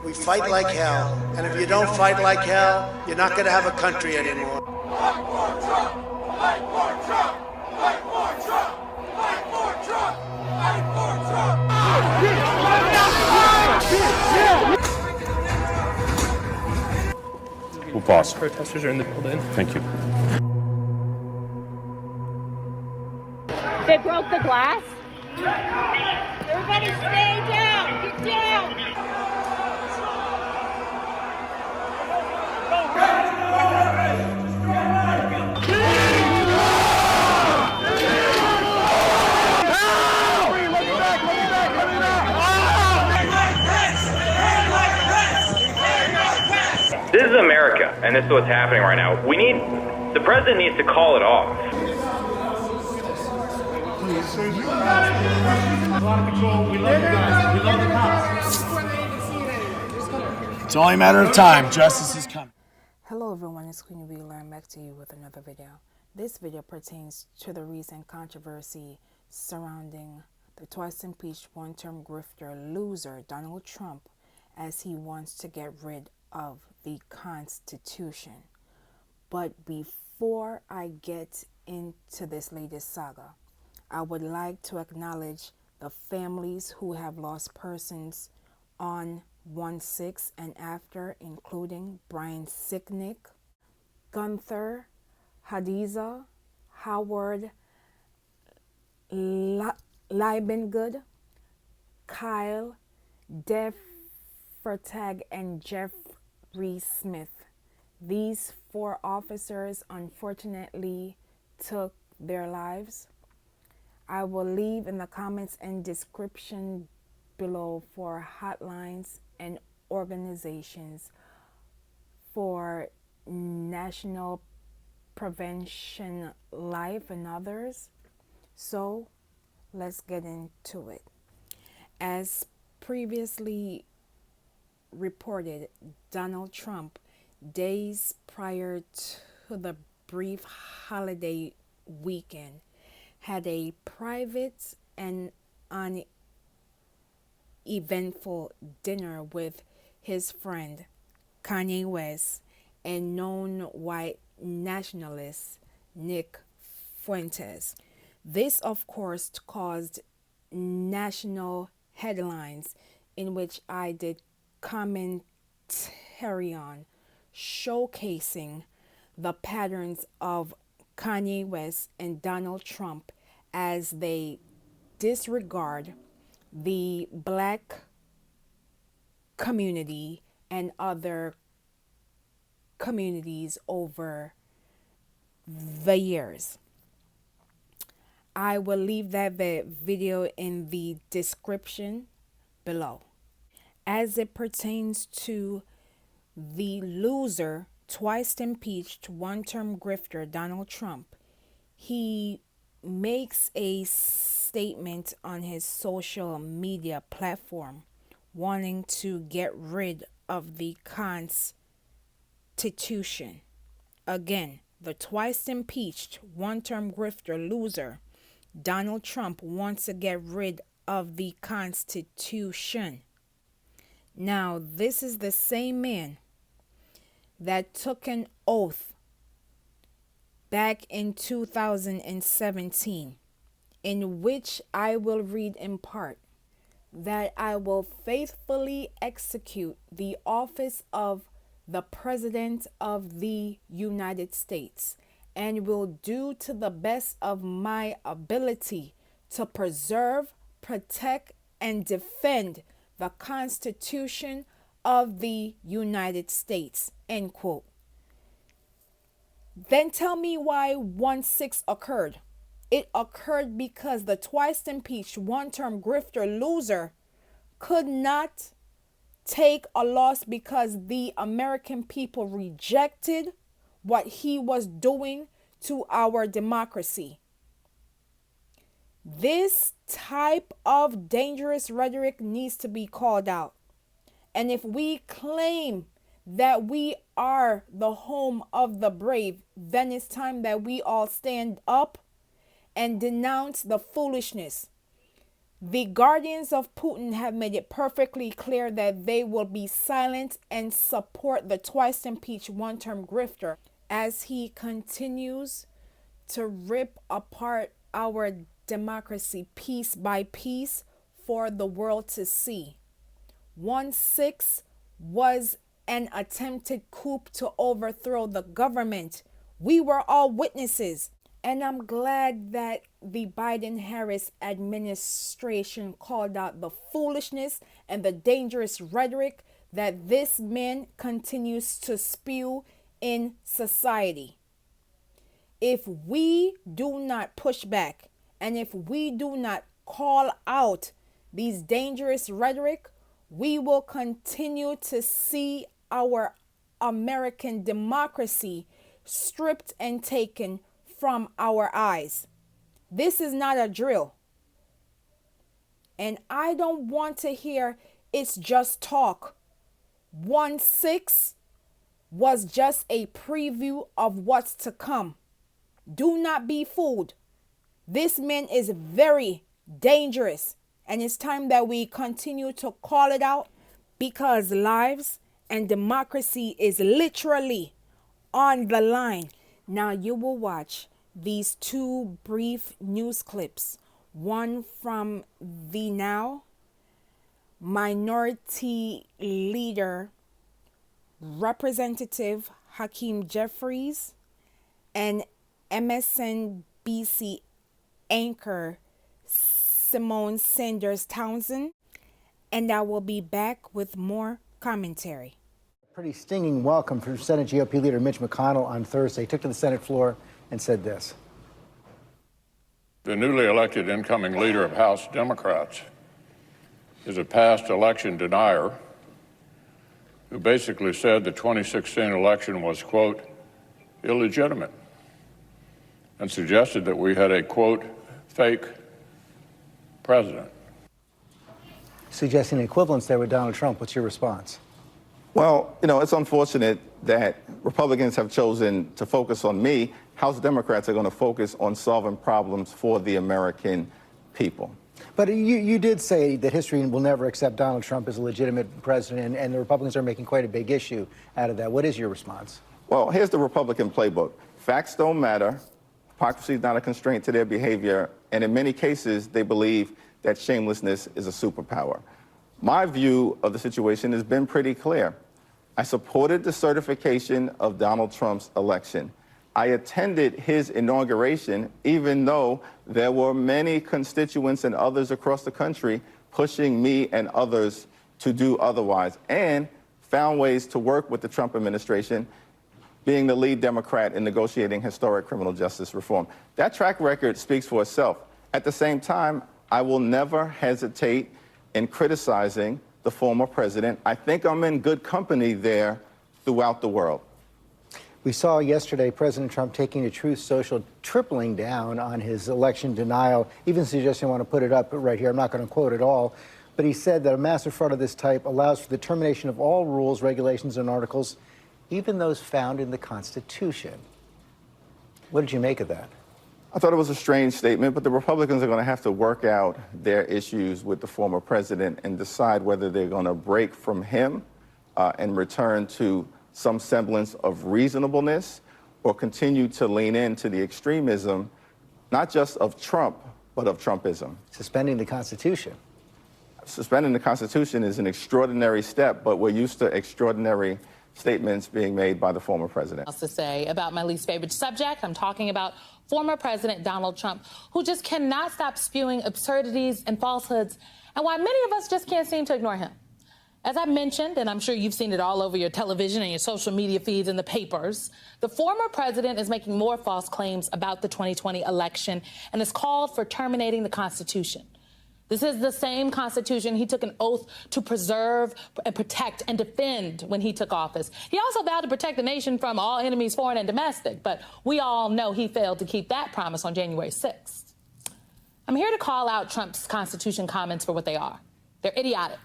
We fight like hell, and if you don't fight like hell, you're not going to have a country anymore. Fight for Trump! Fight for Trump! Fight for Trump! Fight for Trump! Fight for Trump! We'll pause. Protesters are in the building. Thank you. They broke the glass. Everybody stay down. Get down. This is America, and this is what's happening right now. The president needs to call it off. A lot of control. We love you guys. We love the cops. It's only a matter of time. Justice is coming. Hello everyone, it's Queen Bee. I'm back to you with another video. This video pertains to the recent controversy surrounding the twice impeached one-term grifter loser Donald Trump, as he wants to get rid of the Constitution. But before I get into this latest saga, I would like to acknowledge the families who have lost persons on 1/6 and after, including Brian Sicknick, Gunther, Hashida, Howard, Liebengood, Kyle, DeFreytag, and Jeffery Smith. These 4 officers unfortunately took their lives. I will leave in the comments and description below for hotlines and organizations for National Prevention Life and others. So let's get into it. As previously reported, Donald Trump, days prior to the brief holiday weekend, had a private and uneventful dinner with his friend Kanye West and known white nationalist Nick Fuentes. This, of course, caused national headlines, in which I did commentary on, showcasing the patterns of Kanye West and Donald Trump as they disregard the Black community and other communities over the years. I will leave that video in the description below. As it pertains to the loser, twice impeached, one-term grifter Donald Trump, he makes a statement on his social media platform wanting to get rid of the Constitution. Again, the twice impeached, one-term grifter loser Donald Trump wants to get rid of the Constitution. Now, this is the same man that took an oath back in 2017, in which I will read in part, that I will faithfully execute the office of the President of the United States, and will do to the best of my ability to preserve, protect, and defend the Constitution of the United States, end quote. Then tell me why 1/6 occurred. It occurred because the twice impeached, one-term grifter loser could not take a loss because the American people rejected what he was doing to our democracy. This type of dangerous rhetoric needs to be called out. And if we claim that we are the home of the brave, then it's time that we all stand up and denounce the foolishness. The guardians of Putin have made it perfectly clear that they will be silent and support the twice impeached one-term grifter as he continues to rip apart our democracy piece by piece for the world to see. 1/6 was an attempted coup to overthrow the government. We were all witnesses. And I'm glad that the Biden-Harris administration called out the foolishness and the dangerous rhetoric that this man continues to spew in society. If we do not push back and if we do not call out these dangerous rhetoric, we will continue to see our American democracy stripped and taken from our eyes. This is not a drill. And I don't want to hear it's just talk. 1/6 was just a preview of what's to come. Do not be fooled. This man is very dangerous. And it's time that we continue to call it out because lives and democracy is literally on the line. Now you will watch these two brief news clips. One from the now Minority Leader Representative Hakeem Jeffries and MSNBC anchor Simone Sanders Townsend, and I will be back with more commentary. Pretty stinging welcome from Senate GOP leader Mitch McConnell on Thursday. He took to the Senate floor and said this. The newly elected incoming leader of House Democrats is a past election denier who basically said the 2016 election was, quote, illegitimate, and suggested that we had a, quote, fake president. Suggesting equivalence there with Donald Trump. What's your response? Well, it's unfortunate that Republicans have chosen to focus on me. House Democrats are going to focus on solving problems for the American people. But you did say that history will never accept Donald Trump as a legitimate president, and the Republicans are making quite a big issue out of that. What is your response? Well, here's the Republican playbook. Facts don't matter. Hypocrisy is not a constraint to their behavior. And in many cases, they believe that shamelessness is a superpower. My view of the situation has been pretty clear. I supported the certification of Donald Trump's election. I attended his inauguration, even though there were many constituents and others across the country pushing me and others to do otherwise, and found ways to work with the Trump administration, being the lead Democrat in negotiating historic criminal justice reform. That track record speaks for itself. At the same time, I will never hesitate in criticizing the former president. I think I'm in good company there throughout the world. We saw yesterday President Trump taking to Truth Social, tripling down on his election denial, even suggesting I want to put it up right here. I'm not going to quote it all. But he said that a massive fraud of this type allows for the termination of all rules, regulations, and articles, even those found in the Constitution. What did you make of that? I thought it was a strange statement, but the Republicans are going to have to work out their issues with the former president and decide whether they're going to break from him and return to some semblance of reasonableness or continue to lean into the extremism, not just of Trump, but of Trumpism. Suspending the Constitution. Suspending the Constitution is an extraordinary step, but we're used to extraordinary statements being made by the former president. To say about my least favorite subject, I'm talking about former President Donald Trump, who just cannot stop spewing absurdities and falsehoods, and why many of us just can't seem to ignore him. As I mentioned, and I'm sure you've seen it all over your television and your social media feeds and the papers, the former president is making more false claims about the 2020 election and has called for terminating the Constitution. This is the same Constitution he took an oath to preserve and protect and defend when he took office. He also vowed to protect the nation from all enemies, foreign and domestic, but we all know he failed to keep that promise on January 6th. I'm here to call out Trump's Constitution comments for what they are. They're idiotic.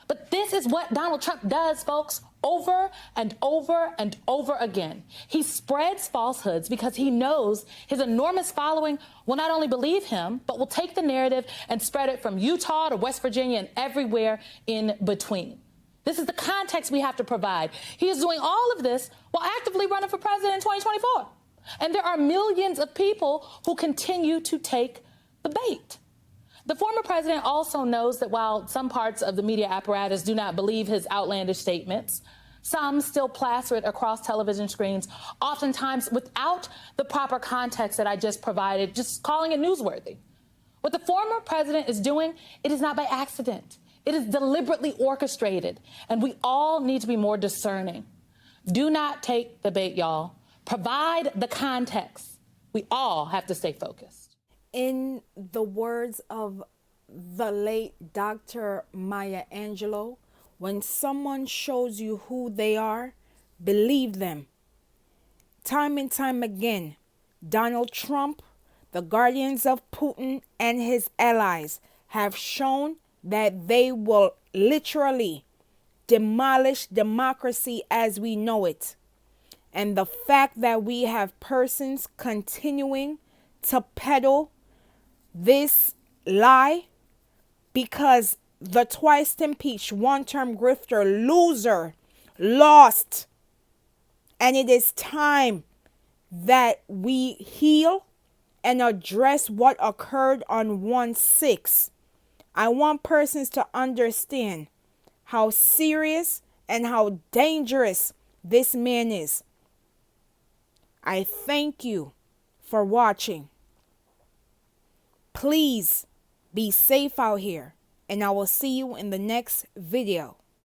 But this is what Donald Trump does, folks, over and over and over again. He spreads falsehoods because he knows his enormous following will not only believe him, but will take the narrative and spread it from Utah to West Virginia and everywhere in between. This is the context we have to provide. He is doing all of this while actively running for president in 2024. And there are millions of people who continue to take the bait. The former president also knows that while some parts of the media apparatus do not believe his outlandish statements, some still plaster it across television screens, oftentimes without the proper context that I just provided, just calling it newsworthy. What the former president is doing, it is not by accident. It is deliberately orchestrated, and we all need to be more discerning. Do not take the bait, y'all. Provide the context. We all have to stay focused. In the words of the late Dr. Maya Angelou, when someone shows you who they are, believe them. Time and time again, Donald Trump, the guardians of Putin, and his allies have shown that they will literally demolish democracy as we know it. And the fact that we have persons continuing to peddle this lie because the twice impeached one-term grifter loser lost. And it is time that we heal and address what occurred on 1/6. I want persons to understand how serious and how dangerous this man is. I thank you for watching. Please be safe out here, and I will see you in the next video.